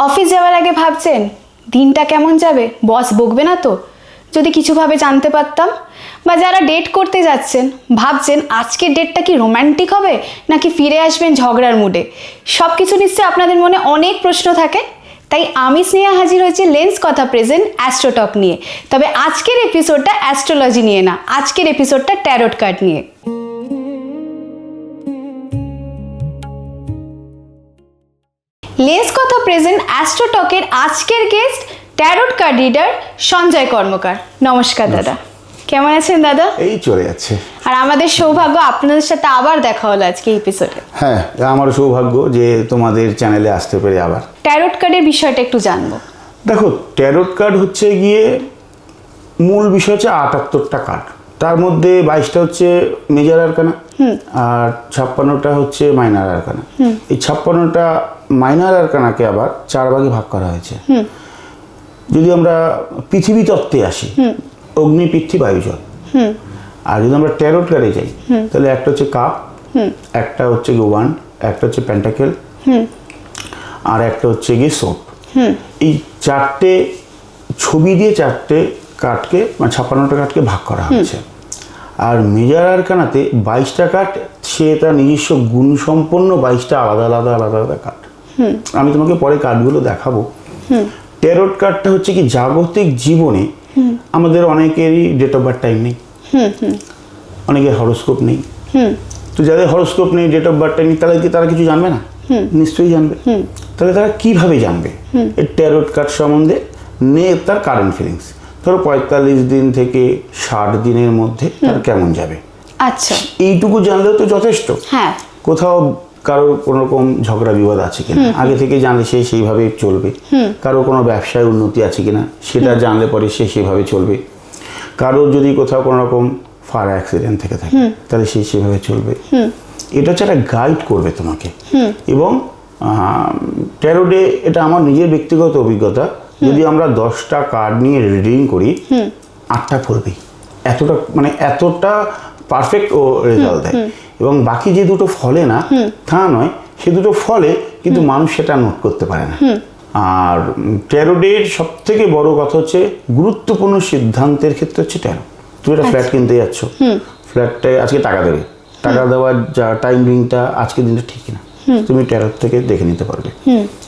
Office যাওয়ার আগে ভাবছেন দিনটা কেমন যাবে, বস বকবে না তো? যদি কিছুভাবে জানতে পারতাম। বা যারা ডেট করতে যাচ্ছেন ভাবছেন আজকের ডেটটা কি রোম্যান্টিক হবে নাকি ফিরে আসবেন ঝগড়ার মুডে, সব কিছু নিশ্চয়ই আপনাদের মনে অনেক প্রশ্ন থাকে। তাই আমি স্নেহা হাজির হয়েছি লেন্স কথা প্রেজেন্ট অ্যাস্ট্রোটক নিয়ে। তবে আজকের এপিসোডটা অ্যাস্ট্রোলজি নিয়ে না, আজকের এপিসোডটা ট্যারোট কার্ড নিয়ে। লেন্স কথা প্রেজেন্ট অ্যাস্ট্রোটকের আজকের guest tarot card reader Sanjay Karmakar. নমস্কার দাদা, কেমন আছেন দাদা? এই চলে যাচ্ছে। আর আমাদের সৌভাগ্য আপনাদের সাথে আবার দেখা হলো আজকে এই এপিসোডে। হ্যাঁ, আমার সৌভাগ্য যে তোমাদের চ্যানেলে আসতে পেরে আবার। ট্যারোট কার্ডের বিষয়টা একটু জানবো। দেখো, ট্যারোট কার্ড হচ্ছে গিয়ে মূল বিষয় হচ্ছে 78টা কার্ড। তার মধ্যে 22টা হচ্ছে মেজর আরকানা আর 56টা হচ্ছে মাইনর আরকানা। এই 56টা মাইনর আরকানাকে আবার 4 ভাগে ভাগ করা হয়েছে। যদি আমরা পৃথিবী তত্ত্বে আসি, অগ্নি, পৃথ্বী, বায়ু, জল। আর যদি আমরা ট্যারোট কার্ডে যাই তাহলে একটা হচ্ছে কাপ, একটা হচ্ছে ওয়ান, একটা হচ্ছে পেন্টাকেল, আর একটা হচ্ছে গিয়ে সোপ। এই 4টে ছবি দিয়ে 4টে কার্ডকে মানে 56টা কার্ডকে ভাগ করা হয়েছে। আর মেজর আরকানাতে 22টা কার্ড, সে তার নিজস্ব গুণসম্পন্ন 22টা আলাদা আলাদা আলাদা আলাদা কার্ড। আমি তোমাকে পরে কার্ডগুলো দেখাবো। ট্যারোট কার্ডটা হচ্ছে কি জাগতিক জীবনে আমাদের অনেকেরই ডেট অফ বার্থ টাইম নেই, অনেকের হরোস্কোপ নেই। তো যাদের হরোস্কোপ নেই, ডেট অফ বার্থ টাইম নেই, তাহলে কি তারা কিছু জানবে না? নিশ্চয়ই জানবে। তাহলে তারা কিভাবে জানবে এই ট্যারোট কার্ড সম্বন্ধে? তার কারেন্ট ফিলিংস, ধরো 45 দিন থেকে 60 দিনের মধ্যে তার কেমন যাবে। আচ্ছা, এইটুকু জানলেও তো যথেষ্ট। হ্যাঁ, কোথাও কারোর কোনো রকম ঝগড়া বিবাদ আছে কিনা আগে থেকে জানলে সে সেইভাবে চলবে। কারোর কোনো ব্যবসায় উন্নতি আছে কিনা সেটা জানলে পরে সে সেভাবে চলবে। কারোর যদি কোথাও কোনো রকম ফায়ার অ্যাক্সিডেন্ট থেকে থাকে তাহলে সে সেভাবে চলবে। এটা হচ্ছে একটা গাইড করবে তোমাকে। এবং ট্যারোটে, এটা আমার নিজের ব্যক্তিগত অভিজ্ঞতা, যদি আমরা 10টা কার্ড নিয়ে রিডিং করি 8টা ফলবেই। এতটা পারফেক্ট ও রেজাল্ট দেয়। এবং বাকি যে দুটো ফলে না তা নয়, সে দুটো ফলে কিন্তু মানুষ সেটা নোট করতে পারে না। আর ট্যারোটের সব থেকে বড় কথা হচ্ছে গুরুত্বপূর্ণ সিদ্ধান্তের ক্ষেত্রে হচ্ছে ট্যারো। তুমি একটা ফ্ল্যাট কিনতে যাচ্ছ, ফ্ল্যাটটায় আজকে টাকা দেবে, টাকা দেওয়ার যা টাইমিংটা আজকের দিনটা ঠিক না তুমি ট্যারোট থেকে দেখে নিতে পারবে।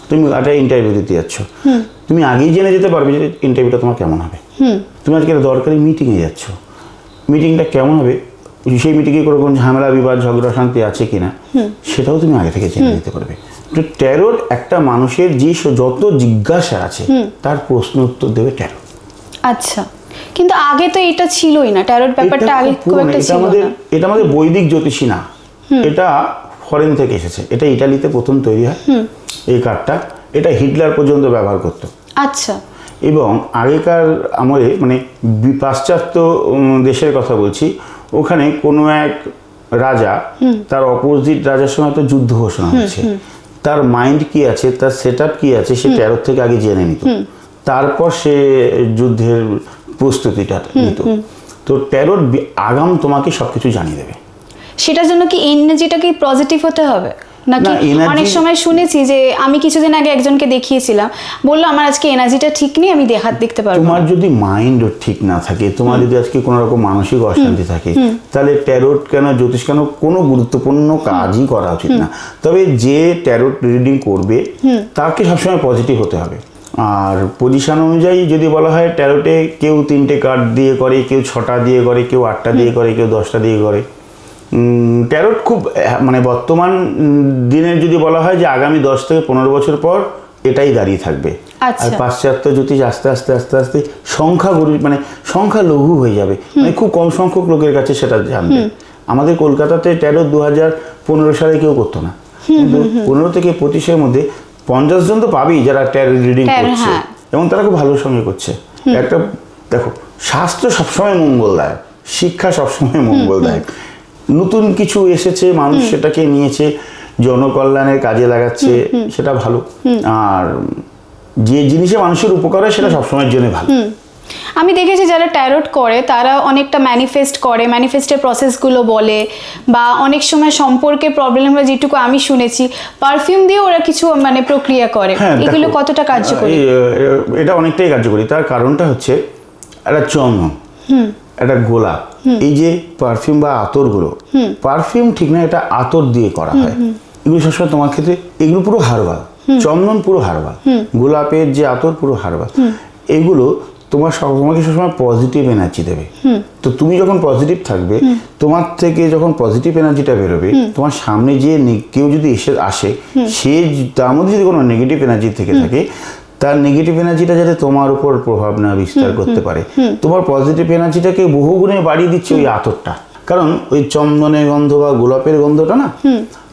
তুমি একটা ইন্টারভিউ দিতে যাচ্ছ, তুমি আগেই জেনে যেতে পারবে যে ইন্টারভিউটা তোমার কেমন হবে। তুমি আজকে দরকারি মিটিংয়ে যাচ্ছ, মিটিংটা কেমন হবে, সেই মিটিংয়ে কোনো ঝামেলা বিবাদ ঝগড়া শান্তি আছে কিনা সেটাও তুমি আগে থেকে জেনে নিতে পারবে। তো ট্যারোট একটা মানুষের যে যত জিজ্ঞাসা আছে তার প্রশ্ন উত্তর দেবে ট্যারোট। আচ্ছা, কিন্তু আগে তো এটা ছিলই না, ট্যারোট ব্যাপারটা আগে খুব একটা ছিল না। এটা আমাদের বৈদিক জ্যোতিষী না, এটা ফরেন থেকে এসেছে। এটা ইটালিতে প্রথম তৈরি হয় এই কার্ডটা। এটা হিটলার পর্যন্ত ব্যবহার করতো। আচ্ছা। এবং আগেকার আমলে মানে পাশ্চাত্য দেশের কথা বলছি, ওখানে কোনো এক রাজা তার অপোজিট রাজার সঙ্গে তো যুদ্ধ ঘোষণা হচ্ছে, তার মাইন্ড কি আছে, তার সেট আপ কি আছে, সে ট্যারোট থেকে আগে জেনে নিত, তারপর সে যুদ্ধের প্রস্তুতিটা নিত। তো ট্যারোট আগাম তোমাকে সবকিছু জানিয়ে দেবে। সেটার জন্য কি এনার্জিটা কি পজিটিভ হতে হবে নাকি? অনেক সময় শুনেছি যে আমি কিছুদিন আগে একজনকে দেখিয়েছিলাম, বললো আমার আজকে এনার্জিটা ঠিক নেই, আমি দেখতে পারবো। তোমার যদি মাইন্ড ঠিক না থাকে, তোমার যদি আজকে কোনো রকম মানসিক অশান্তি থাকে, তাহলে ট্যারোট কেন, জ্যোতিষ কেন, কোনো গুরুত্বপূর্ণ কাজই করা উচিত না। তবে যে ট্যারোট রিডিং করবে তাকে সবসময় পজিটিভ হতে হবে। আর পজিশন অনুযায়ী যদি বলা হয়, ট্যারোটে কেউ 3টে কার্ড দিয়ে করে, কেউ 6টা দিয়ে করে, কেউ 8টা দিয়ে করে, কেউ 10টা দিয়ে করে। ট্যারোট খুব মানে বর্তমান দিনের যদি বলা হয় যে আগামী 10 থেকে 15 বছর পর এটাই দাঁড়িয়ে থাকবে। আর পাশ্চাত্য জ্যোতিষ আস্তে আস্তে আস্তে আস্তে সংখ্যা লঘু হয়ে যাবে, মানে খুব কম সংখ্যক লোকের কাছে সেটা জানবে। আমাদের কলকাতাতে ট্যারোট 2015 সালে কেউ করতো না, কিন্তু 15 থেকে 25-এর মধ্যে 50 জন তো পাবেই যারা ট্যারোট রিডিং করছে, এবং তারা খুব ভালো সঙ্গে করছে। একটা দেখো, স্বাস্থ্য সবসময় মঙ্গলদায়ক, শিক্ষা সবসময় মঙ্গলদায়ক। নতুন কিছু এসেছে, মানুষ সেটাকে নিয়েছে, জনকল্যাণের কাজে লাগাচ্ছে, সেটা ভালো। আর যে জিনিসে মানুষের উপকার হয় সেটা সবসময়ের জন্য ভালো। আমি দেখেছি যারা ট্যারোট করে তারা অনেকটা ম্যানিফেস্ট করে, ম্যানিফেস্টের প্রসেসগুলো বলে, বা অনেক সময় সম্পর্কে প্রবলেম হয়, যেটুকু আমি শুনেছি পারফিউম দিয়ে ওরা কিছু মানে প্রক্রিয়া করে। হ্যাঁ, এগুলো দেখো, কতটা কার্যকরী? এটা অনেকটাই কার্যকরী। তার কারণটা হচ্ছে একটা চন্দন, একটা গোলাপ, এই যে পারফিউম বা আতরগুলো, পারফিউম ঠিক না, এটা আতর দিয়ে করা হয়। এগুলো সবসময় তোমার ক্ষেত্রে এগুলো পুরো হার্বাল, চন্দন পুরো হার্বাল, গোলাপের যে আতর পুরো হার্বাল। এগুলো তোমাকে সবসময় পজিটিভ এনার্জি দেবে। তো তুমি যখন পজিটিভ থাকবে, তোমার থেকে যখন পজিটিভ এনার্জিটা বেরোবে, তোমার সামনে যে কেউ যদি আসে, সে তার মধ্যে যদি কোনো নেগেটিভ এনার্জি থেকে থাকে, তার নেগেটিভ এনার্জিটা যাতে তোমার উপর প্রভাব না বিস্তার করতে পারে, তোমার পজিটিভ এনার্জিটাকে বহুগুণে বাড়িয়ে দিচ্ছে ওই আতরটা। কারণ ওই চন্দনের গন্ধ বা গোলাপের গন্ধটা না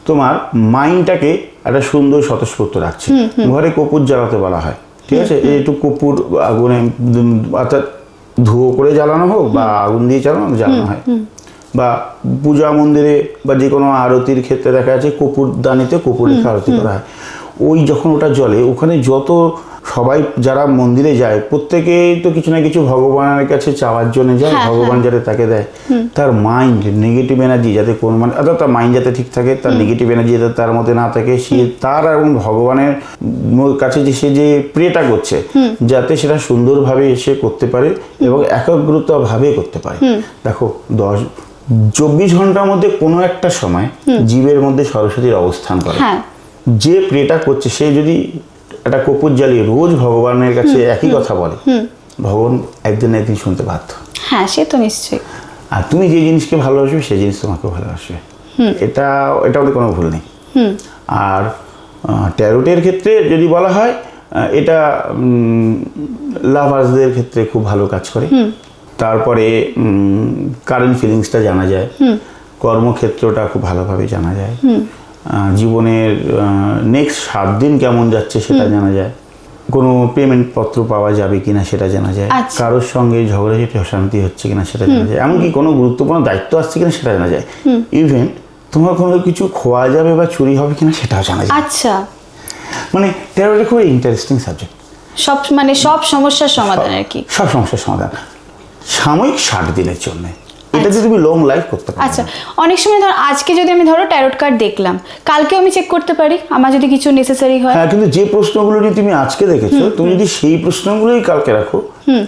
তোমার মাইন্ডটাকে একটা সুন্দর স্বতঃস্ফূর্ত রাখছে। ঘরে কর্পূর জ্বালাতে বলা হয়, ঠিক আছে, একটু কর্পূর আগুনে অর্থাৎ ধুয়ো করে জ্বালানো হোক বা আগুন দিয়ে জ্বালানো হয়, বা পূজা মন্দিরে বা যে কোনো আরতির ক্ষেত্রে দেখা যাচ্ছে কর্পূর দানিতে কর্পূর রেখে আরতি করা হয়। ওই যখন ওটা জ্বলে, ওখানে যত সবাই যারা মন্দিরে যায় প্রত্যেকেই তো কিছু না কিছু ভগবানের কাছে চাওয়ার জন্য যায়, ভগবান যাতে তাকে দেয়। তার মাইন্ড নেগেটিভ এনার্জি যাতে কোন মানে অর্থাৎ তার মাইন্ড যাতে ঠিক থাকে, তার নেগেটিভ এনার্জি যাতে তার মধ্যে না থাকে, সে তার এবং ভগবানের কাছে যে সে যে প্রেটা করছে যাতে সেটা সুন্দরভাবে সে করতে পারে এবং একাগ্রতাভাবে করতে পারে। দেখো 24 ঘন্টার মধ্যে কোনো একটা সময় জীবের মধ্যে সরস্বতীর অবস্থান করে। যে প্রেটা করছে সে যদি একটা কর্পূর জ্বালিয়ে রোজ ভগবানের কাছে একই কথা বলে, ভগবান একদিন না একদিন শুনতে বাধ্য। হ্যাঁ, সে তো নিশ্চয়ই। আর তুমি যে জিনিসকে ভালোবাসবে সেই জিনিস তোমাকে ভালোবাসবে, এটাতে কোনো ভুল নেই। আর ট্যারোটের ক্ষেত্রে যদি বলা হয়, এটা লাভার্সদের ক্ষেত্রে খুব ভালো কাজ করে। তারপরে কারেন্ট ফিলিংসটা জানা যায়, কর্মক্ষেত্রটা খুব ভালোভাবে জানা যায়, জীবনের নেক্সট 7 দিন কেমন যাচ্ছে সেটা জানা যায়, কোনো পেমেন্ট পত্র পাওয়া যাবে কিনা সেটা জানা যায়, কারোর সঙ্গে ঝগড়াঝাটি অশান্তি হচ্ছে কিনা সেটা জানা যায়, এমনকি কোনো গুরুত্বপূর্ণ দায়িত্ব আসছে কিনা সেটা জানা যায়, ইভেন তোমার কোনো কিছু খোয়া যাবে বা চুরি হবে কিনা সেটাও জানা যায়। আচ্ছা, মানে ট্যারোটা খুব ইন্টারেস্টিং সাবজেক্ট। সব সমস্যার সমাধান আর কি, সব সমস্যার সমাধান সাময়িক 60 দিনের জন্য। এটা যদি তুমি লং লাইফ করতে পারো। আচ্ছা, অনেক সময় ধর আজকে যদি আমি ট্যারোট কার্ড দেখলাম, কালকেও আমি চেক করতে পারি আমার যদি কিছু নেসেসারি হয়। হ্যাঁ, কিন্তু যে প্রশ্নগুলো নিয়ে তুমি আজকে দেখেছো, তুমি যদি সেই প্রশ্নগুলোই কালকে রাখো,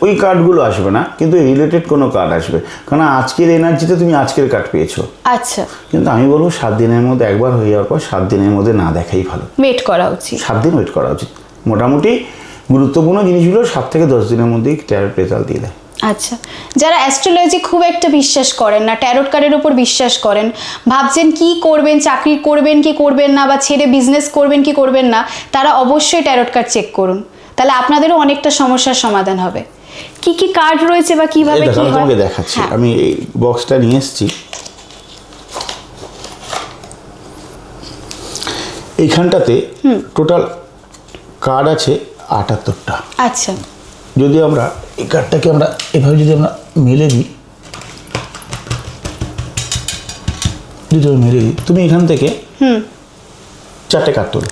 ওই কার্ডগুলো আসবে না, কিন্তু রিলেটেড কোনো কার্ড আসবে। কারণ আজকের এনার্জিতে তুমি আজকের কার্ড পেয়েছো। আচ্ছা, কিন্তু আমি বলবো 7 দিনের মধ্যে একবার হয়ে যাওয়ার পর 7 দিনের মধ্যে না দেখাই ভালো, ওয়েট করা উচিত। 7 দিন ওয়েট করা উচিত। মোটামুটি গুরুত্বপূর্ণ জিনিসগুলো 7 থেকে 10 দিনের মধ্যেই ট্যারোট রেজাল্ট দিয়ে দেয়। আচ্ছা, যারা অ্যাস্ট্রোলজি খুব একটা বিশ্বাস করেন না, ট্যারোট কার্ডের উপর বিশ্বাস করেন, ভাবছেন কি করবেন, চাকরি করবেন কি করবেন না, বা ছেড়ে বিজনেস করবেন কি করবেন না, তারা অবশ্যই ট্যারোট কার্ড চেক করুন, তাহলে আপনাদেরও অনেকটা সমস্যার সমাধান হবে। কি কি কার্ড রয়েছে বা কিভাবে কি হয় তোমাকে দেখাচ্ছি। আমি এই বক্সটা নিয়ে এসেছি, এইখানটাতে টোটাল কার্ড আছে 78টা। আচ্ছা, যদি আমরা এই কার্ডটাকে আমরা এভাবে যদি আমরা মেলে দিই, তুমি এখান থেকে 4টে কার্ড তোলো,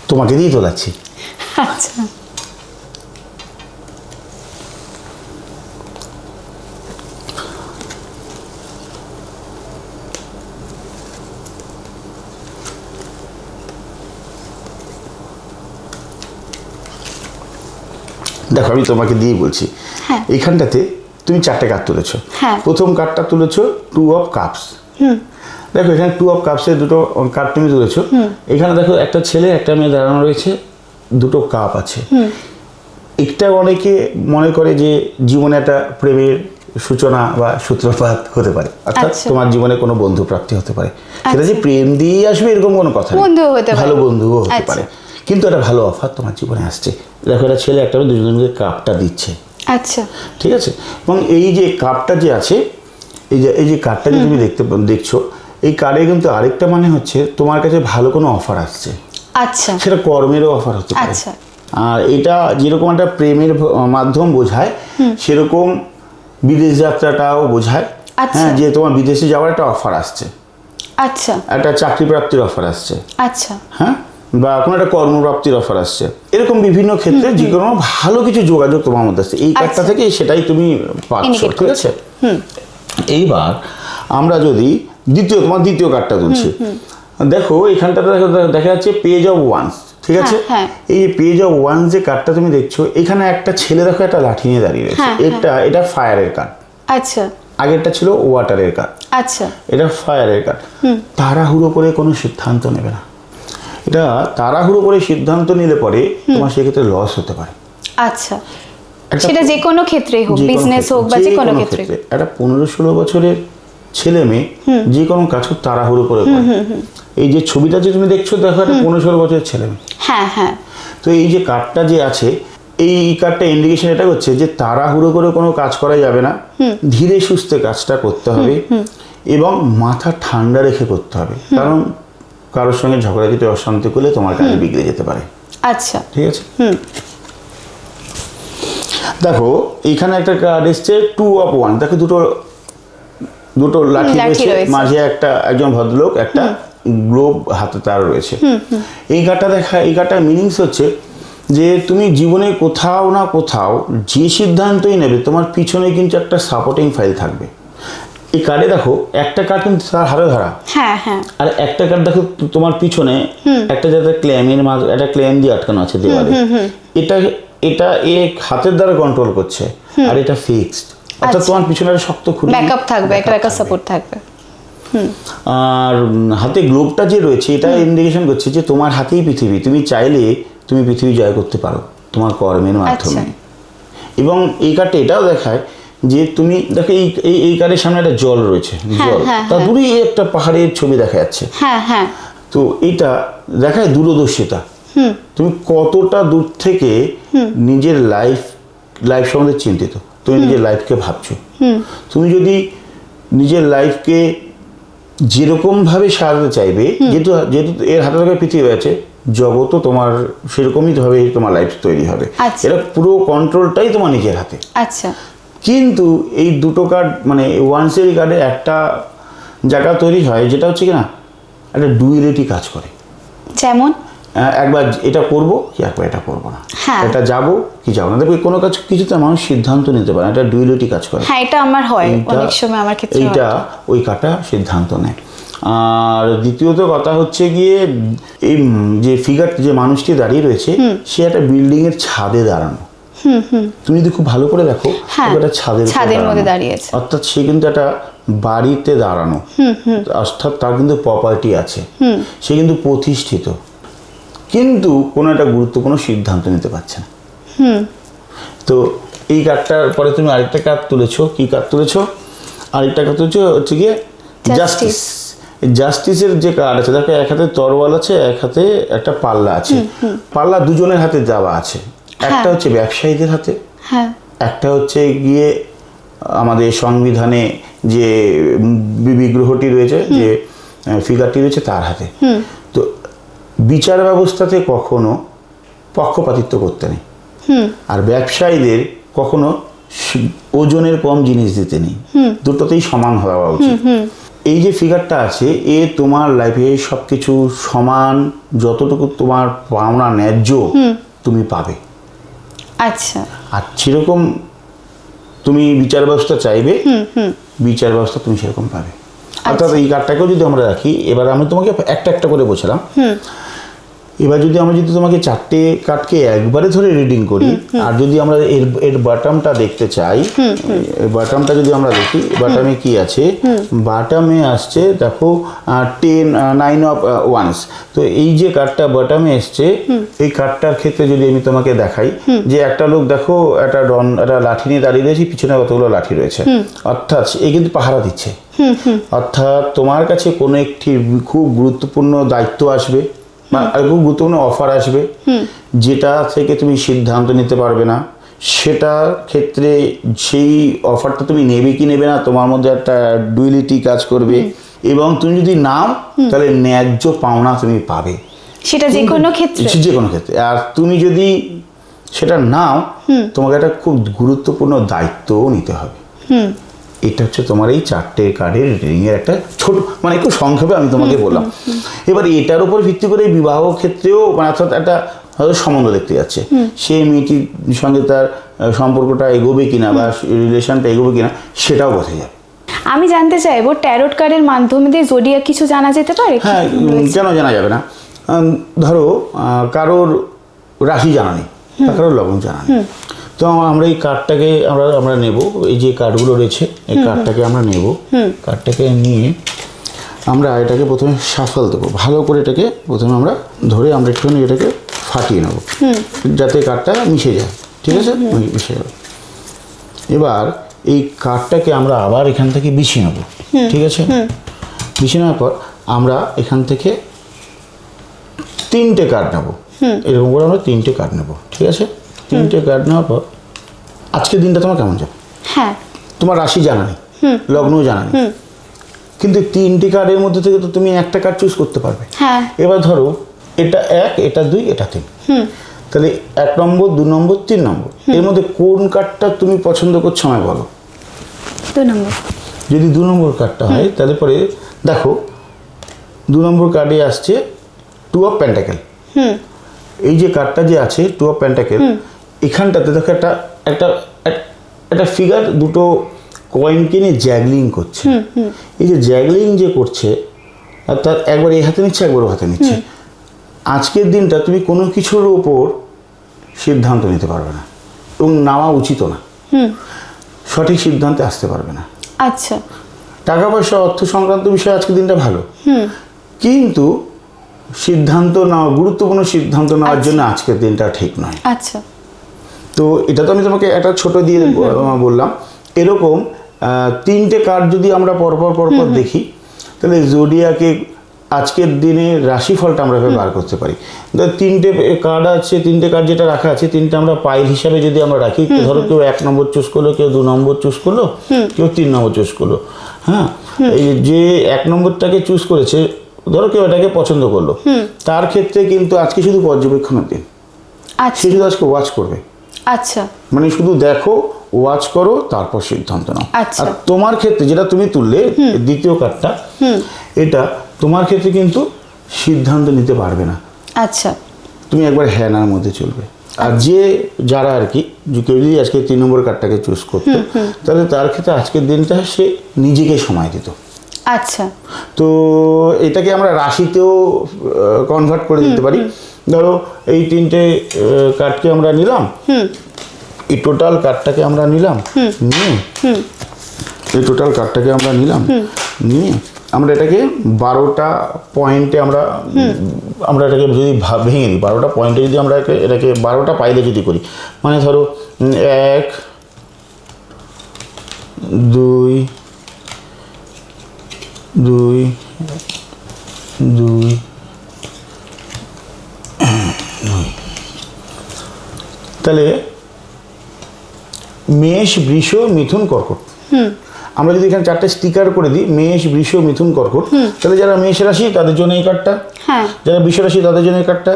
তোমাকে দিয়েই তোলাচ্ছি। আচ্ছা, দেখো আমি তোমাকে দিয়ে বলছি, এইখানটাতে তুমি 4টে কার্ড তুলেছো। প্রথম কার্ডটা তুলেছো 2 অফ কাপস। দেখো এখানে 2 অফ কাপসের দুটো কার্ড তুমি তুলেছো। এখানে দেখো একটা ছেলে একটা মেয়ে দাঁড়ানো রয়েছে, দুটো কাপ আছে। একটা অনেকে মনে করে যে জীবনে একটা প্রেমের সূচনা বা সূত্রপাত হতে পারে, অর্থাৎ তোমার জীবনে কোনো বন্ধু প্রাপ্তি হতে পারে। সেটা যে প্রেম দিয়ে আসবে এরকম কোনো কথা নেই, ভালো বন্ধুও হতে পারে, কিন্তু একটা ভালো অফার তোমার জীবনে আসছে। দেখো একটা ছেলে একটা মেয়ে দুজনকে কাপটা দিচ্ছে। আচ্ছা, ঠিক আছে। এবং এই যে কাপটা যে আছে, এই যে কার্ডটা যে তুমি দেখছো, এই কার্ডে কিন্তু আরেকটা মানে হচ্ছে তোমার কাছে ভালো কোনো অফার আসছে। আচ্ছা, সেটা কর্মেরও অফার হতে পারে। আর এটা যেরকম একটা প্রেমের মাধ্যম বোঝায়, সেরকম বিদেশ যাত্রাটাও বোঝায়। হ্যাঁ, যে তোমার বিদেশে যাওয়ার একটা অফার আসছে। আচ্ছা, একটা চাকরি প্রাপ্তির অফার আসছে। আচ্ছা, হ্যাঁ, বা কোনো একটা কর্মপ্রাপ্তির অফার আসছে, এরকম বিভিন্ন ক্ষেত্রে যে কোনো ভালো কিছু যোগাযোগ তোমার মধ্যে আসছে, এই কার্ডটা থেকে সেটাই তুমি পাচ্ছ। Indicate ঠিক আছে, এইবার আমরা যদি তোমার দ্বিতীয় কার্ডটা তুলছি, দেখো এখানটাতে দেখা যাচ্ছে পেজ অফ ওয়ান্স। ঠিক আছে, এই যে পেজ অফ ওয়ান্স যে কার্ডটা তুমি দেখছো, এখানে একটা ছেলে দেখো একটা লাঠি নিয়ে দাঁড়িয়ে রয়েছে, এটা ফায়ারের কার্ড। আচ্ছা, আগেরটা ছিল ওয়াটারের কার্ড। আচ্ছা, এটা ফায়ারের কার্ড। তাড়াহুড়ো করে কোনো সিদ্ধান্ত নেবে না, এটা তাড়াহুড়ো করে সিদ্ধান্ত নিলে পরে তোমার সেক্ষেত্রে লস হতে পারে। আচ্ছা, সেটা যে কোনো ক্ষেত্রেই হোক, বিজনেস হোক বা যে কোনো ক্ষেত্রে। একটা 15-16 বছরের ছেলে মেয়ে যে কোনো কাজ খুব তাড়াহুড়ো করে করে। এই যে ছবিটা যে তুমি দেখছো, দেখো একটা 15-16 বছরের ছেলে মেয়ে। হ্যাঁ হ্যাঁ। তো এই যে কার্ডটা যে আছে, এই কার্ডটা ইন্ডিকেশন এটা হচ্ছে যে তাড়াহুড়ো করে কোনো কাজ করা যাবে না, ধীরে সুস্থে কাজটা করতে হবে এবং মাথা ঠান্ডা রেখে করতে হবে, কারণ কারোর সঙ্গে ঝগড়াঝাটি অশান্তি করলে তোমার কাজ বিগড়ে যেতে পারে। আচ্ছা, ঠিক আছে। দেখো এইখানে একটা কার্ড এসছে 2 of 1। দেখো দুটো লাঠি রয়েছে, মাঝে একজন ভদ্রলোক, একটা গ্লোব হাতে তার রয়েছে। এই কার্ডটার মিনিংস হচ্ছে যে তুমি জীবনে কোথাও না কোথাও যে সিদ্ধান্তই নেবে, তোমার পিছনে কিন্তু একটা সাপোর্টিং ফাইল থাকবে। এই কার্ডে দেখো একটা কার্ড কিন্তু তার হাতে ধরা, আর একটা কার্ড দেখো তোমার পিছনে একটা যাতে একটা ক্লেম দিয়ে আটকানো আছে দেওয়ালে। এটা হাতের দ্বারা কন্ট্রোল করছে, আর এটা ফিক্সড, অর্থাৎ তোমার পিছনে একটা শক্ত খুঁটি ব্যাকআপ থাকবে, একটা ব্যাকআপ সাপোর্ট থাকবে। আর হাতে গ্লোবটা যে রয়েছে, এটা ইন্ডিকেশন করছে যে তোমার হাতেই পৃথিবী, তুমি চাইলে তুমি পৃথিবী জয় করতে পারো তোমার কর্মের মাধ্যমে। এবং এই কার্ডটা এটাও দেখায় যে তুমি দেখো এই কার্ডের সামনে একটা জল রয়েছে, জল, তার দূরেই একটা পাহাড়ের ছবি দেখা যাচ্ছে। তো এটা দেখায় দূরদর্শিতা, তুমি কতটা দূর থেকে নিজের লাইফ সম্বন্ধে চিন্তিত, তুমি নিজের লাইফকে ভাবছো। তুমি যদি নিজের লাইফকে যেরকম ভাবে সাজাতে চাইবে, যেহেতু এর হাতে থাকা পৃথিবী আছে, জগতও তোমার সেরকমই ভাবে তোমার লাইফ তৈরি হবে। এটা পুরো কন্ট্রোলটাই তোমার নিজের হাতে। আচ্ছা, কিন্তু এই দুটো কার্ড মানে ওয়ান্সের কার্ডে একটা জায়গা তৈরি হয়, যেটা হচ্ছে কি না, একটা ডুয়ালিটি কাজ করে। যেমন একবার এটা করব কি একবার এটা করবো না, এটা যাবো কি যাবো না। দেখো কোনো কাজ কিছুতে মানুষ সিদ্ধান্ত নিতে পারে, এটা ডুয়ালিটি কাজ করে। এটা আমার হয় অনেক সময়, আমার ক্ষেত্রে এইটা ওই কাটা সিদ্ধান্ত নেয়। আর দ্বিতীয়ত কথা হচ্ছে গিয়ে, এই যে ফিগার যে মানুষটি দাঁড়িয়ে রয়েছে, সে একটা বিল্ডিং এর ছাদে দাঁড়ানো। তুমি যদি খুব ভালো করে দেখো, একটা ছাদের মধ্যে দাঁড়িয়ে আছে, অর্থাৎ সে কিন্তু একটা বাড়িতে দাঁড়ানো, অর্থাৎ তার কিন্তু প্রপার্টি আছে, সে কিন্তু প্রতিষ্ঠিত, কিন্তু কোনো একটা গুরুত্বপূর্ণ সিদ্ধান্ত নিতে পারছে না। তো এই কার্ডটার পরে তুমি আরেকটা কার্ড তুলেছো। কি কার্ড তুলেছো? আরেকটা কার্ড তুলেছো হচ্ছে গিয়ে জাস্টিস। জাস্টিসের যে কার্ড আছে, দেখো এক হাতে তরোয়াল আছে, এক হাতে একটা পাল্লা আছে। পাল্লা দুজনের হাতে দেওয়া আছে, একটা হচ্ছে ব্যবসায়ীদের হাতে, একটা হচ্ছে গিয়ে আমাদের সংবিধানে যে বিগ্রহটি রয়েছে, যে ফিগারটি রয়েছে তার হাতে। তো বিচার ব্যবস্থাতে কখনো পক্ষপাতিত্ব করতে নেই, আর ব্যবসায়ীদের কখনো ওজনের কম জিনিস দিতে নেই, দুটোতেই সমান হওয়া উচিত। এই যে ফিগারটা আছে, এ তোমার লাইফে সবকিছু সমান, যতটুকু তোমার পাওনা ন্যায্য তুমি পাবে। আচ্ছা, আর সেরকম তুমি বিচার ব্যবস্থা চাইবে, বিচার ব্যবস্থা তুমি সেরকম পাবে। অর্থাৎ এই কার্ডটাকেও যদি আমরা রাখি, এবার আমি তোমাকে একটা একটা করে বোঝালাম। এবার যদি তোমাকে 4টে কার্ডকে একবারে ধরে রিডিং করি, আর যদি আমরা এর বাটামটা দেখতে চাই, বাটামটা যদি আমরা দেখি, বাটামে কি আছে? বাটামে আসছে দেখো 9 of Wands। তো এই যে কার্ডটা বাটামে এসছে, এই কার্ডটার ক্ষেত্রে যদি আমি তোমাকে দেখাই, যে একটা লোক দেখো একটা লাঠি নিয়ে দাঁড়িয়ে রয়েছে, পিছনে কতগুলো লাঠি রয়েছে, অর্থাৎ এ কিন্তু পাহারা দিচ্ছে। অর্থাৎ তোমার কাছে কোনো একটি খুব গুরুত্বপূর্ণ দায়িত্ব আসবে, খুব গুরুত্বপূর্ণ অফার আসবে, যেটা থেকে তুমি সিদ্ধান্ত নিতে পারবে না। সেটা ক্ষেত্রে সেই অফারটা তুমি নেবে কি নেবে না, তোমার মধ্যে একটা ডুয়ালিটি কাজ করবে, এবং তুমি যদি নাও তাহলে ন্যায্য পাওনা তুমি পাবে, সেটা যে কোনো ক্ষেত্রে। আর তুমি যদি সেটা নাও, তোমাকে একটা খুব গুরুত্বপূর্ণ দায়িত্বও নিতে হবে। এটা হচ্ছে তোমার এই 4টে কার্ডের রিডিংয়ের একটা ছোট, মানে একটু সংক্ষেপে আমি তোমাকে বললাম। এবার এটার উপর ভিত্তি করে বিবাহ ক্ষেত্রেও মানে অর্থাৎ একটা হয়তো সম্বন্ধ দেখতে যাচ্ছে, সেই মেয়েটির সঙ্গে তার সম্পর্কটা এগোবে কিনা বা রিলেশনটা এগোবে কিনা সেটাও বোঝা যাবে। আমি জানতে চাইবো ট্যারোট কার্ডের মাধ্যমে দিয়ে জোডিয়াক কিছু জানা যেতে পারে? হ্যাঁ, কেন জানা যাবে না? ধরো কারোর রাশি জানা নেই বা কারোর লগ্ন জানা নেই, তো আমরা এই কার্ডটাকে আমরা নেব, এই যে কার্ডগুলো রয়েছে এই কার্ডটাকে আমরা নেব, কার্ডটাকে নিয়ে আমরা এটাকে প্রথমে শাফল দেবো, ভালো করে এটাকে প্রথমে আমরা ধরে আমরা একটুখানি এটাকে ফাটিয়ে নেব যাতে কার্ডটা মিশে যায়, ঠিক আছে? মিশে যাবে। এবার এই কার্ডটাকে আমরা আবার এখান থেকে বিছিয়ে নেব, ঠিক আছে? বিছিয়ে নেওয়ার পর আমরা এখান থেকে 3টে কার্ড নেব, এরকম করে আমরা 3টে কার্ড নেব, ঠিক আছে? 3টে কার্ড নেওয়ার পর আজকের দিনটা তোমার কেমন যাবে? হ্যাঁ, তোমার রাশি জানা নেই, লগ্নও জানা নেই, কিন্তু 3টে কার্ডের মধ্যে থেকে তো তুমি একটা কার্ড চুজ করতে পারবে। হ্যাঁ, এবার ধরো এটা 1, এটা 2, এটা 3, তাহলে 1 নম্বর, 2 নম্বর, 3 নম্বর, এর মধ্যে কোন কার্ডটা তুমি পছন্দ করছো আমায় বলো। 2 নম্বর। যদি 2 নম্বর কার্ডটা হয় তাহলে পরে দেখো 2 নম্বর কার্ডে আসছে 2 অফ পেন্টাকেল। এই যে কার্ডটা যে আছে 2 অফ পেন্টাকেল, এখানটাতে দেখো একটা একটা একটা ফিগার দুটো কয়েনকে নিয়ে জ্যাগলিং করছে। এই যে জ্যাগলিং যে করছে অর্থাৎ একবার এই হাতে নিচ্ছে একবার ও হাতে নিচ্ছে। আজকের দিনটা তুমি কোনো কিছুর ওপর সিদ্ধান্ত নিতে পারবে না এবং নেওয়া উচিতও না, সঠিক সিদ্ধান্তে আসতে পারবে না। আচ্ছা, টাকা পয়সা অর্থ সংক্রান্ত বিষয়ে আজকের দিনটা ভালো, কিন্তু সিদ্ধান্ত নেওয়া, গুরুত্বপূর্ণ সিদ্ধান্ত নেওয়ার জন্য আজকের দিনটা ঠিক নয়। আচ্ছা, তো এটা তো আমি তোমাকে একটা ছোট দিয়ে বললাম। এরকম 3টে কার্ড যদি আমরা পরপর দেখি তাহলে জোডিয়াকে আজকের দিনে রাশিফলটা আমরা বার করতে পারি। 3টে কার্ড আছে, 3টে কার্ড যেটা রাখা আছে 3টে আমরা পাইল হিসাবে যদি আমরা রাখি, ধরো কেউ 1 নম্বর চুজ করলো, কেউ 2 নম্বর চুজ করলো, কেউ 3 নম্বর চুজ করলো। হ্যাঁ, এই যে 1 নম্বরটাকে চুজ করেছে, ধরো কেউ এটাকে পছন্দ করলো, তার ক্ষেত্রে কিন্তু আজকে শুধু পর্যবেক্ষণের দিন, সে শুধু আজকে ওয়াচ করবে। আচ্ছা, মানে শুধু দেখো, ওয়াচ করো, তারপর সিদ্ধান্ত নাও। আচ্ছা। আর তোমার ক্ষেত্রে যেটা তুমি তুললে দ্বিতীয় কার্ডটা, এটা তোমার ক্ষেত্রে কিন্তু সিদ্ধান্ত নিতে পারবে না। আচ্ছা, তুমি একবার হ্যানার মধ্যে চলবে। আর যারা আর কি কেউ যদি আজকে 3 নম্বর কার্ডটাকে চুজ করতো তাহলে তার ক্ষেত্রে আজকের দিনটা সে নিজেকে সময় দিত। আচ্ছা, তো এটাকে আমরা রাশিতেও কনভার্ট করে দিতে পারি। ধরো এই 3টে কার্ডকে আমরা নিলাম, এই টোটাল কার্ডটাকে আমরা নিলাম, নিয়ে এই টোটাল কার্ডটাকে আমরা নিলাম, নিয়ে আমরা এটাকে 12টা পয়েন্টে আমরা এটাকে যদি ভেঙে দিই, 12টা পয়েন্টে যদি আমরা এটাকে 12টা পাইলে যদি করি, মানে ধরো 1, 2, 2, 2, তাহলে মেষ, বৃষ, মিথুন, কর্কট। আমরা যদি এখানে 4টে স্টিকার করে দিই, মেষ, বৃষ, মিথুন, কর্কট, তাহলে যারা মেষ রাশি তাদের জন্য এই কার্ডটা, যারা বৃষ রাশি তাদের জন্য এই কার্ডটা,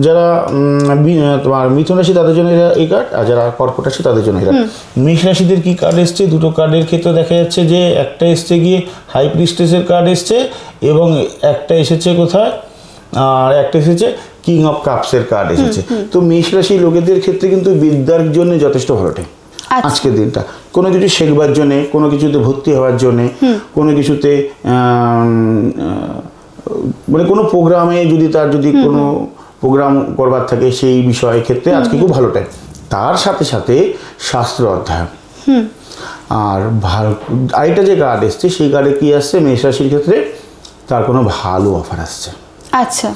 যারা তোমার মিথুন রাশি তাদের জন্য এই কার্ড, আর যারা কর্কট রাশি তাদের জন্য এই কার্ড। মেষ রাশিদের কি কার্ড এসছে? 2টো কার্ডের ক্ষেত্রে দেখা যাচ্ছে যে একটা এসছে গিয়ে হাই প্রিস্টেসের কার্ড এসছে, এবং একটা এসেছে কোথায়, আর একটা এসেছে কিং অফ কাপসের কার্ড এসেছে। তো মেষ রাশি লোকেদের ক্ষেত্রে কিন্তু বিদ্যার জন্য যথেষ্ট ভালোটাই আজকের দিনটা। কোনো কিছু শেখবার জন্যে, কোনো কিছুতে ভর্তি হওয়ার জন্যে, কোনো কিছুতে মানে কোনো প্রোগ্রামে যদি কোনো প্রোগ্রাম করবার থাকে সেই বিষয়ের ক্ষেত্রে আজকে খুব ভালো টাইম। তার সাথে সাথে শাস্ত্র অধ্যয়ন। আর আরেকটা যে কার্ড এসছে সেই কার্ডে কি আসছে, মেষ রাশির ক্ষেত্রে তার কোনো ভালো অফার আসছে। আচ্ছা,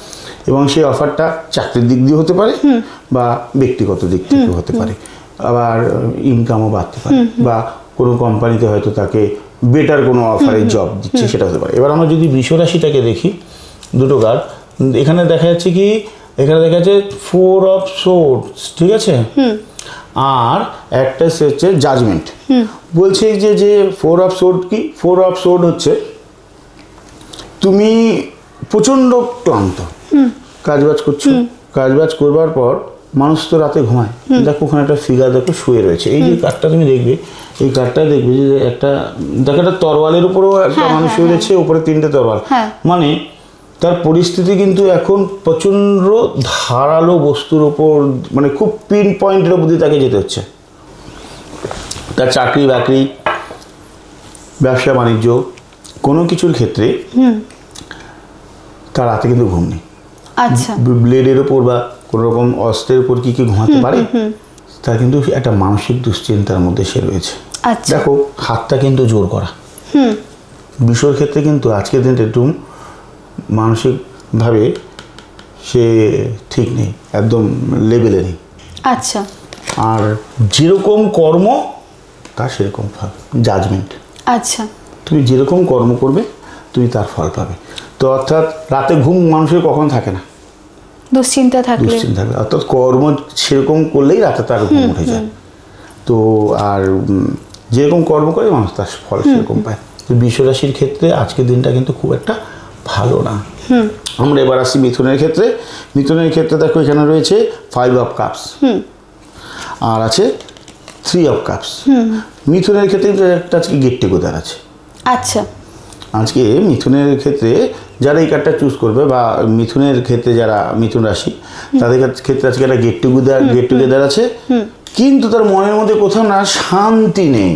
এবং সেই অফারটা চাকরির দিক দিয়ে হতে পারে বা ব্যক্তিগত দিক থেকে হতে পারে, আবার ইনকামও বাড়তে পারে, বা কোনো কোম্পানিতে হয়তো তাকে বেটার কোনো অফারের জব দিচ্ছে, সেটা হতে পারে। এবার আমরা যদি বৃষ রাশিটাকে দেখি, 2টো কার্ড এখানে দেখা যাচ্ছে কি, এখানে দেখা যাচ্ছে 4 অফ সোর্ডস, ঠিক আছে, আর একটা হচ্ছে জাজমেন্ট। বলছে যে 4 অফ সোর্ড কি, 4 অফ সোর্ড হচ্ছে তুমি প্রচণ্ড ক্লান্ত, কাজবাজ করছো, কাজবাজ করবার পর মানুষ তো রাতে ঘুমায়, দেখো ওখানে একটা ফিগার দেখো শুয়ে রয়েছে। এই যে কার্ডটা তুমি দেখবে, এই কার্ডটা দেখবে যে একটা দেখো একটা তরোয়ালের উপরেও একটা মানুষ শুয়ে রয়েছে, উপরে 3টে তরোয়াল। মানে তার পরিস্থিতি কিন্তু এখন প্রচণ্ড ধারালো বস্তুর ওপর, মানে খুব পিন পয়েন্টের ওপর দিয়ে তাকে যেতে হচ্ছে। তার চাকরি বাকরি, ব্যবসা বাণিজ্য, কোনো কিছুর ক্ষেত্রে তার রাতে কিন্তু ঘুম নেই। আচ্ছা, ব্লেডের ওপর বা কোনো রকম অস্ত্রের উপর কি ঘুমাতে পারে, তার কিন্তু একটা মানসিক দুশ্চিন্তার মধ্যে সে রয়েছে। আচ্ছা, দেখো হাতটা কিন্তু জোর করা, বিষয়ের ক্ষেত্রে কিন্তু আজকের দিনটা একটু মানসিকভাবে সে ঠিক নেই, একদম লেভেলে নেই। আচ্ছা, আর যেরকম কর্ম তার সেরকম ফল, জাজমেন্ট। আচ্ছা, তুমি যেরকম কর্ম করবে তুমি তার ফল পাবে। তো অর্থাৎ রাতে ঘুম মানুষের কখন থাকে না, দুশ্চিন্তা থাকলে। দুশ্চিন্তা থাকলে, অর্থাৎ কর্ম সেরকম করলেই রাতে তার ঘুম উঠে যায়। তো আর যেরকম কর্ম করে মানুষ তার ফল সেরকম পায়। তো বৃষ রাশির ক্ষেত্রে আজকের দিনটা কিন্তু খুব একটা ভালো না। আমরা এবার আসি মিথুনের ক্ষেত্রে। মিথুনের ক্ষেত্রে দেখো এখানে রয়েছে 5 অফ কাপস আর আছে 3 অফ কাপস। মিথুনের ক্ষেত্রে একটা আজকে গেট টুগেদার আছে। আচ্ছা, আজকে মিথুনের ক্ষেত্রে যারা এই কার্ডটা চুজ করবে, বা মিথুনের ক্ষেত্রে যারা মিথুন রাশি, তাদের ক্ষেত্রে আজকে একটা গেট টুগেদার আছে। কিন্তু তার মনের মধ্যে কোথাও না শান্তি নেই।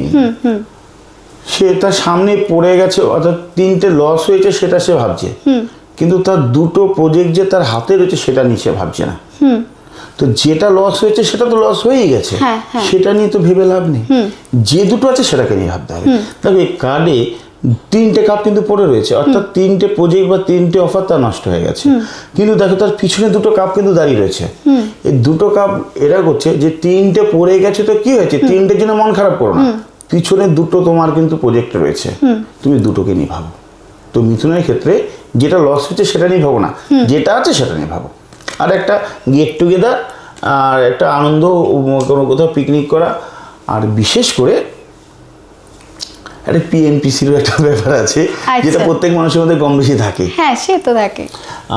সে তার সামনে পড়ে গেছে, অর্থাৎ 3টে লস হয়েছে সেটা সে ভাবছে, কিন্তু তার 2টো প্রজেক্ট যে তার হাতে রয়েছে সেটা নিয়ে সে ভাবছে না। তো যেটা লস হয়েছে সেটা তো লস হয়েই গেছে, সেটা নিয়ে তো ভেবে লাভ নেই। যে দুটো আছে সেটাকে নিয়ে ভাবতে হবে। দেখো এই কার্ডে 3টে কাপ কিন্তু পড়ে রয়েছে, অর্থাৎ 3টে প্রজেক্ট বা 3টে অফার তার নষ্ট হয়ে গেছে। কিন্তু দেখো তার পিছনে 2টো কাপ কিন্তু দাঁড়িয়ে রয়েছে। এই 2টো কাপ এরা করছে যে 3টে পড়ে গেছে তো কি হয়েছে, 3টের জন্য মন খারাপ করো না, পিছনে 2টো তোমার কিন্তু প্রজেক্ট রয়েছে, তুমি 2টোকে নিয়ে ভাবো। তো মিথুনের ক্ষেত্রে যেটা লস হচ্ছে সেটা নিয়ে ভাবো না, যেটা আছে সেটা নিয়ে ভাবো। আর একটা গেট টুগেদার, আর একটা আনন্দ, কোনো কোথাও পিকনিক করা, আর বিশেষ করে একটা পিএনপিসিরও একটা ব্যাপার আছে, যেটা প্রত্যেক মানুষের মধ্যে কম বেশি থাকে। হ্যাঁ, সে তো থাকে।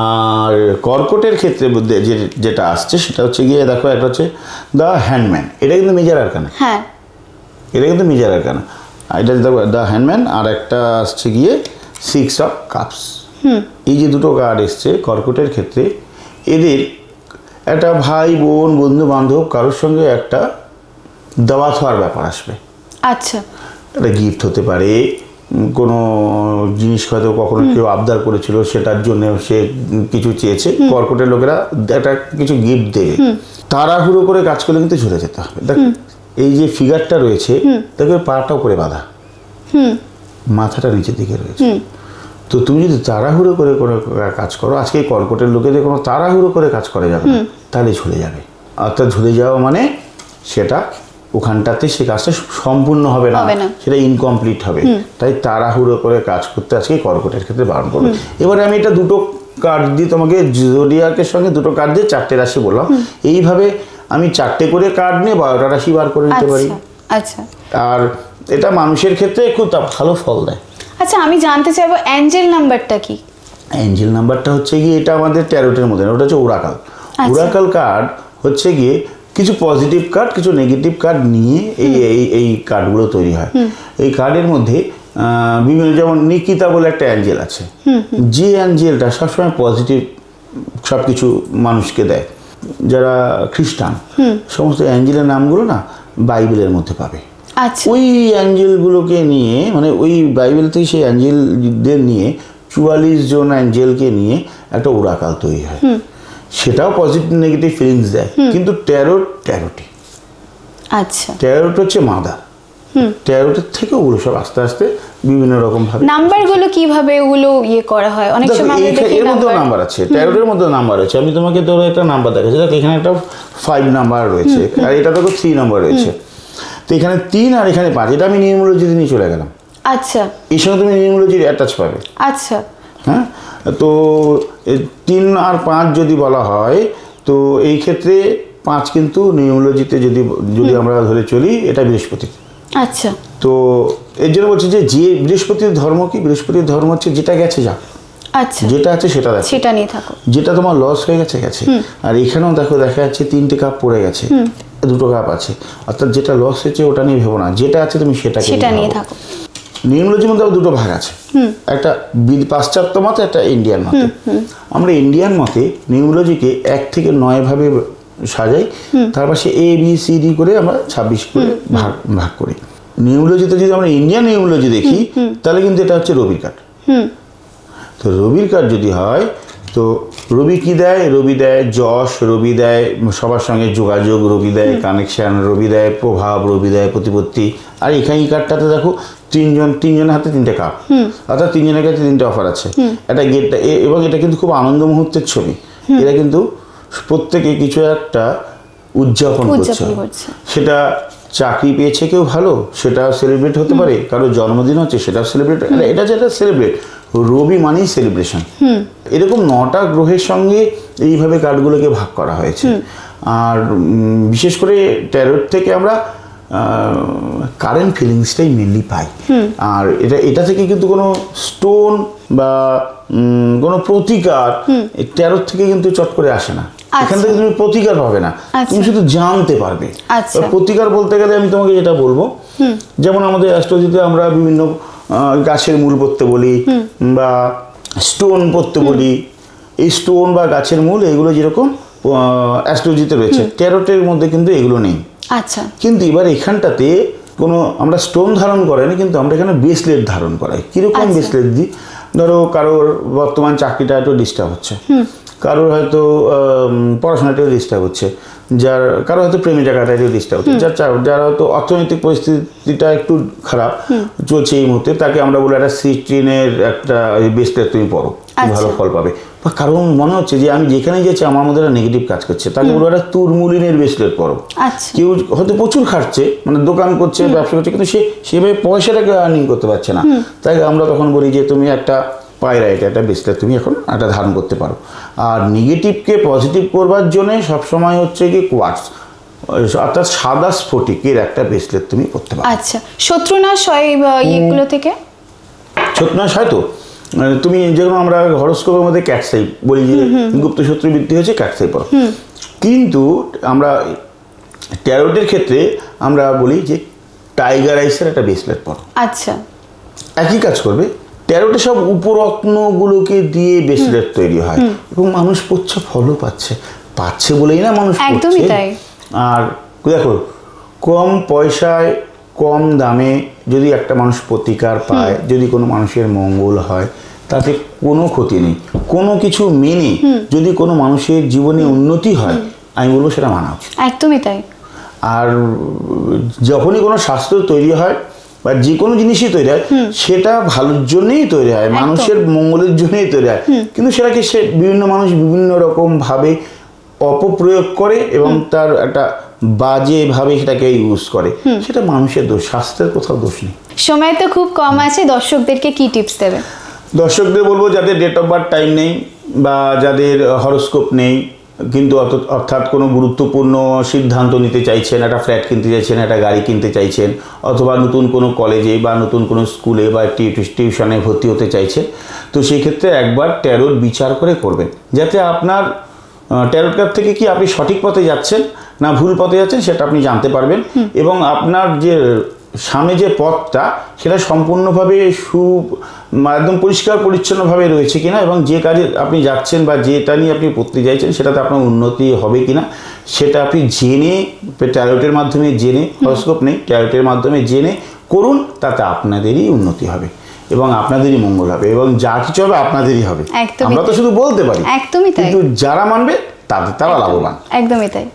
আর কর্কটের ক্ষেত্রে যেটা আসছে সেটা হচ্ছে গিয়ে দেখো, একটা হচ্ছে দ্য হ্যান্ডম্যান। এটা কিন্তু মেজর আরকানা। হ্যাঁ, এটা কিন্তু মেজর আরকানা। এটা দেখো দ্য হ্যান্ডম্যান, আর একটা আসছে গিয়ে 6 অফ কাপস। এই যে দুটো কার্ড এসছে কর্কটের ক্ষেত্রে, এদের একটা ভাই বোন বন্ধু বান্ধব কারোর সঙ্গে একটা দেওয়া থাওয়ার ব্যাপার আসবে। আচ্ছা, একটা গিফট হতে পারে, কোনো জিনিস হয়তো কখনো কেউ আবদার করেছিল সেটার জন্য সে কিছু চেয়েছে, কর্কটের লোকেরা একটা কিছু গিফট দেবে। তাড়াহুড়ো করে কাজ করলে কিন্তু ঝরে যেতে হবে। দেখ এই যে ফিগারটা রয়েছে, দেখবে পাটা উপরে বাঁধা, মাথাটা নিচের দিকে রয়েছে। তো তুমি যদি তাড়াহুড়ো করে কোনো কাজ করো, আজকে কর্কটের লোকেদের কোনো তাড়াহুড়ো করে কাজ করা যাবে না, তাহলে ঝরে যাবে। অর্থাৎ ঝরে যাওয়া মানে সেটা ওখানটাতে সে কাজটা সম্পূর্ণ হবে না, সেটা ইনকমপ্লিট হবে। তাই তাড়াহুড়ো করে কাজ করতে আজকে কর্কটের ক্ষেত্রে বারণ করবে। এবারে আমি এটা 2টো কার্ড দিয়ে তোমাকে জোডিয়াকের সঙ্গে 2টো কার্ড দিয়ে 4টে রাশি বললাম। এইভাবে আমি 4টে করে কার্ড নিয়ে 12টা রাশি বার করে নিতে পারি। আচ্ছা, আর এটা মানুষের ক্ষেত্রে খুব ভালো ফল দেয়। আচ্ছা, আমি জানতে চাইবো অ্যাঞ্জেল নাম্বারটা কি? অ্যাঞ্জেল নাম্বারটা হচ্ছে গিয়ে, এটা আমাদের ট্যারোটের মধ্যে, ওটা হচ্ছে ওরাকাল। ওরাকাল কার্ড হচ্ছে গিয়ে কিছু পজিটিভ কার্ড, কিছু নেগেটিভ কার্ড নিয়ে এই কার্ডগুলো তৈরি হয়। এই কার্ডের মধ্যে বিভিন্ন, যেমন নিকিতা বলে একটা অ্যাঞ্জেল আছে, যে অ্যাঞ্জেলটা সবসময় পজিটিভ সব কিছু মানুষকে দেয়। যারা খ্রিস্টান, সমস্ত অ্যাঞ্জেলের নামগুলো না বাইবেলের মধ্যে পাবে। আচ্ছা, ওই অ্যাঞ্জেলগুলোকে নিয়ে, মানে ওই বাইবেল থেকে সেই অ্যাঞ্জেলদের নিয়ে 44 জন অ্যাঞ্জেলকে নিয়ে একটা ওরাকাল তৈরি হয়। সেটাও পজিটিভ নেগেটিভ ফিলিংস দেয়, কিন্তু ট্যারোটি। আচ্ছা, ট্যারোট হচ্ছে মাদার। ট্যারোটের থেকে ওগুলো সব আস্তে আস্তে বিভিন্ন রকম ভাবে। নাম্বারগুলো কিভাবে ওগুলো করা হয়? অনেক সময় আমরা দেখি এর মধ্যেও নাম্বার আছে, ট্যারোটের মধ্যেও নাম্বার আছে। আমি তোমাকে ধরো একটা নাম্বার দেখাচ্ছি, দেখো এখানে একটা 5 নাম্বার রয়েছে, আর এটা দেখো 3 নাম্বার রয়েছে। তো এখানে 3 আর এখানে 5, এটা আমি নিউমেরোলজি নিয়ে চলে গেলাম। আচ্ছা, এর সঙ্গে তুমি নিউমেরোলজির অ্যাটাচ পাবে। আচ্ছা, হ্যাঁ, তো 3 আর 5 যদি বলা হয়, তো এই ক্ষেত্রে 5 কিন্তু নিউমেরোলজিতে যদি আমরা ধরে চলি, এটা বৃহস্পতি। আচ্ছা, তো এর জন্য বলছি যে বৃহস্পতির ধর্ম কি, বৃহস্পতির ধর্ম হচ্ছে যেটা গেছে যা। আচ্ছা, যেটা আছে সেটা দেখো, সেটা নিয়ে থাকো। যেটা তোমার লস হয়ে গেছে গেছে। আর এখানেও দেখো দেখা যাচ্ছে 3টে কাপ পড়ে গেছে, 2টো কাপ আছে, অর্থাৎ যেটা লস হয়েছে ওটা নিয়ে ভেবো না, যেটা আছে তুমি সেটাকে নিয়ে থাকো। নিউমোলজির মধ্যে 2টো ভাগ আছে, একটা পাশ্চাত্য মতে, একটা ইন্ডিয়ান মতে। আমরা ইন্ডিয়ান মতে নিউমোলজিকে 1 থেকে 9 ভাবে সাজাই, তারপর সে ABCD করে আমরা 26 করে ভাগ করি। নিউমোলজিতে যদি আমরা ইন্ডিয়ান নিউমোলজি দেখি তাহলে কিন্তু এটা হচ্ছে রবির কার্ড। তো রবির কার্ড যদি হয় তো রবি কি দেয়? রবি দেয় যশ, রবি দেয় সবার সঙ্গে যোগাযোগ, রবি দেয় কানেকশন, রবি দেয় প্রভাব, রবি দেয় প্রতিপত্তি। আর এখানে এই কার্ডটাতে দেখো তিনজনের হাতে 3টে কাপ, অর্থাৎ 3জনের কাছে 3টে অফার আছে। এটা গেটটা, এবং এটা কিন্তু খুব আনন্দ মুহূর্তের ছবি। এরা কিন্তু প্রত্যেকে কিছু একটা উদযাপন করছে। সেটা চাকরি পেয়েছে কেউ ভালো, সেটা সেলিব্রেট হতে পারে, কারো জন্মদিন হচ্ছে সেটাও সেলিব্রেট, এটা যেটা সেলিব্রেট, রবি মানেই সেলিব্রেশন। এরকম 9টা গ্রহের সঙ্গে এইভাবে কার্ডগুলোকে ভাগ করা হয়েছে। আর বিশেষ করে ট্যারোট থেকে আমরা কারেন্ট ফিলিংসটাই মেনলি পাই। আর এটা থেকে কিন্তু কোনো স্টোন বা কোনো প্রতিকার ট্যারোট থেকে কিন্তু চট করে আসে না। এখান থেকে তুমি প্রতিকার পাবে না, তুমি শুধু জানতে পারবে। প্রতিকার বলতে গেলে আমি তোমাকে যেটা বলবো, যেমন আমাদের অ্যাস্ট্রোলজিতে আমরা বিভিন্ন গাছের মূল পড়তে বলি বা স্টোন পড়তে বলি। এই স্টোন বা গাছের মূল এগুলো যেরকম অ্যাস্ট্রোলজিতে রয়েছে, ট্যারোটের মধ্যে কিন্তু এগুলো নেই। আচ্ছা, কিন্তু এবার এখানটাতে কোনো আমরা স্টোন ধারণ করাই না, কিন্তু আমরা এখানে ব্রেসলেট ধারণ করাই। কিরকম ব্রেসলেট দিই? ধরো কারোর বর্তমান চাকরিটা একটু ডিস্টার্ব হচ্ছে, কারোর হয়তো পড়াশোনাটাও ডিস্টার্ব হচ্ছে, কারো হয়তো প্রেমে জায়গাটাও ডিস্টার্ব হচ্ছে, যারা হয়তো অর্থনৈতিক পরিস্থিতিটা একটু খারাপ চলছে এই মুহূর্তে, তাকে আমরা বলি একটা সিস্টিনের একটা ব্রেসলেট তুমি পরো, ভালো ফল পাবে। বা কারণ মনে হচ্ছে যে আমি যেখানে যাচ্ছি আমার মধ্যে একটা নেগেটিভ কাজ করছে, তাকে বলবো একটা তুরমুলিনের ব্রেসলেট পরো। কেউ হয়তো প্রচুর খাটছে, মানে দোকান করছে, ব্যবসা করছে, কিন্তু সে সেভাবে পয়সাটাকে আর্নিং করতে পারছে না, তাই আমরা তখন বলি যে তুমি একটা পায়রাইট একটা ব্রেসলেট তুমি এখন একটা ধারণ করতে পারো। আর নেগেটিভকে পজিটিভ করবার জন্য সবসময় হচ্ছে কি কোয়ার্টস, অর্থাৎ সাদা স্ফটিকের একটা ব্রেসলেট তুমি করতে পারো। আচ্ছা, শত্রুনাশ হয় এগুলো থেকে? শত্রুনাশ হয়তো তুমি যেরকম আমরা হরোস্কোপের মধ্যে ক্যাটসাই বলি যে গুপ্ত শত্রু বৃদ্ধি হয়েছে, ক্যাটসাই পড়ো। কিন্তু আমরা ট্যারোটের ক্ষেত্রে আমরা বলি যে টাইগার আইসের একটা ব্রেসলেট পড়ো। আচ্ছা, একই কাজ করবে। ট্যারোটে সব উপরত্নগুলোকে দিয়ে ব্রেসলেট তৈরি হয় এবং মানুষ পড়ছে, ফলও পাচ্ছে বলেই না মানুষ একদমই তাই। আর দেখো, কম পয়সায় কম দামে যদি একটা মানুষ প্রতিকার পায়, যদি কোনো মানুষের মঙ্গল হয়, তাতে কোনো ক্ষতি নেই। কোনো কিছু মেনে যদি কোনো মানুষের জীবনে উন্নতি হয়, আমি বলবো সেটা মানা উচিত। একদমই তাই। আর যখনই কোনো শাস্ত্র তৈরি হয় বা যে কোনো জিনিসই তৈরি হয়, সেটা ভালোর জন্যই তৈরি হয়, মানুষের মঙ্গলের জন্যই তৈরি হয়। কিন্তু সেটাকে বিভিন্ন মানুষ বিভিন্ন রকম ভাবে অপপ্রয়োগ করে এবং তার একটা বাজেভাবে সেটাকে ইউজ করে, সেটা মানুষের দোষ, শাস্ত্রের কোথাও দোষ নেই। সময় তো খুব কম আছে, দর্শকদেরকে কি টিপস দেবে? দর্শকদের বলবো যাদের ডেট অফ বার্থ টাইম নেই বা যাদের হরোস্কোপ নেই, কিন্তু অর্থাৎ কোনো গুরুত্বপূর্ণ সিদ্ধান্ত নিতে চাইছেন, একটা ফ্ল্যাট কিনতে চাইছেন, একটা গাড়ি কিনতে চাইছেন, অথবা নতুন কোনো কলেজে বা নতুন কোনো স্কুলে বা টিউশনে ভর্তি হতে চাইছেন, তো সেই ক্ষেত্রে একবার ট্যারোট বিচার করে করবেন, যাতে আপনার ট্যারোট কার্ড থেকে কি আপনি সঠিক পথে যাচ্ছেন না ভুল পথে যাচ্ছেন সেটা আপনি জানতে পারবেন। এবং আপনার যে সামনে যে পথটা সেটা সম্পূর্ণভাবে একদম পরিষ্কার পরিচ্ছন্নভাবে রয়েছে কিনা, এবং যে কাজে আপনি যাচ্ছেন বা যেটা নিয়ে আপনি পড়তে চাইছেন সেটাতে আপনার উন্নতি হবে কিনা, সেটা আপনি জেনে, ট্যারোটের মাধ্যমে জেনে, হরোস্কোপ নেই, ট্যারোটের মাধ্যমে জেনে করুন, তাতে আপনাদেরই উন্নতি হবে এবং আপনাদেরই মঙ্গল হবে এবং যা কিছু হবে আপনাদেরই হবে। আমরা তো শুধু বলতে পারি, কিন্তু যারা মানবে তারা লাভবান। একদমই তাই।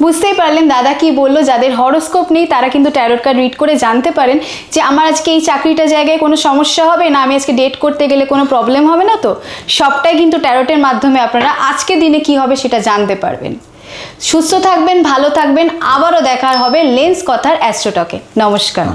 বুঝতেই পারলেন দাদা কি বললো, যাদের হরোস্কোপ নেই তারা কিন্তু ট্যারোট কার্ড রিড করে জানতে পারেন যে আমার আজকে এই চাকরিটা জায়গায় কোনো সমস্যা হবে না, আমি আজকে ডেট করতে গেলে কোনো প্রবলেম হবে না। তো সবটাই কিন্তু ট্যারোটের মাধ্যমে আপনারা আজকে দিনে কি হবে সেটা জানতে পারবেন। সুস্থ থাকবেন, ভালো থাকবেন, আবারও দেখা হবে লেন্স কথার অ্যাস্ট্রো টকে। নমস্কার।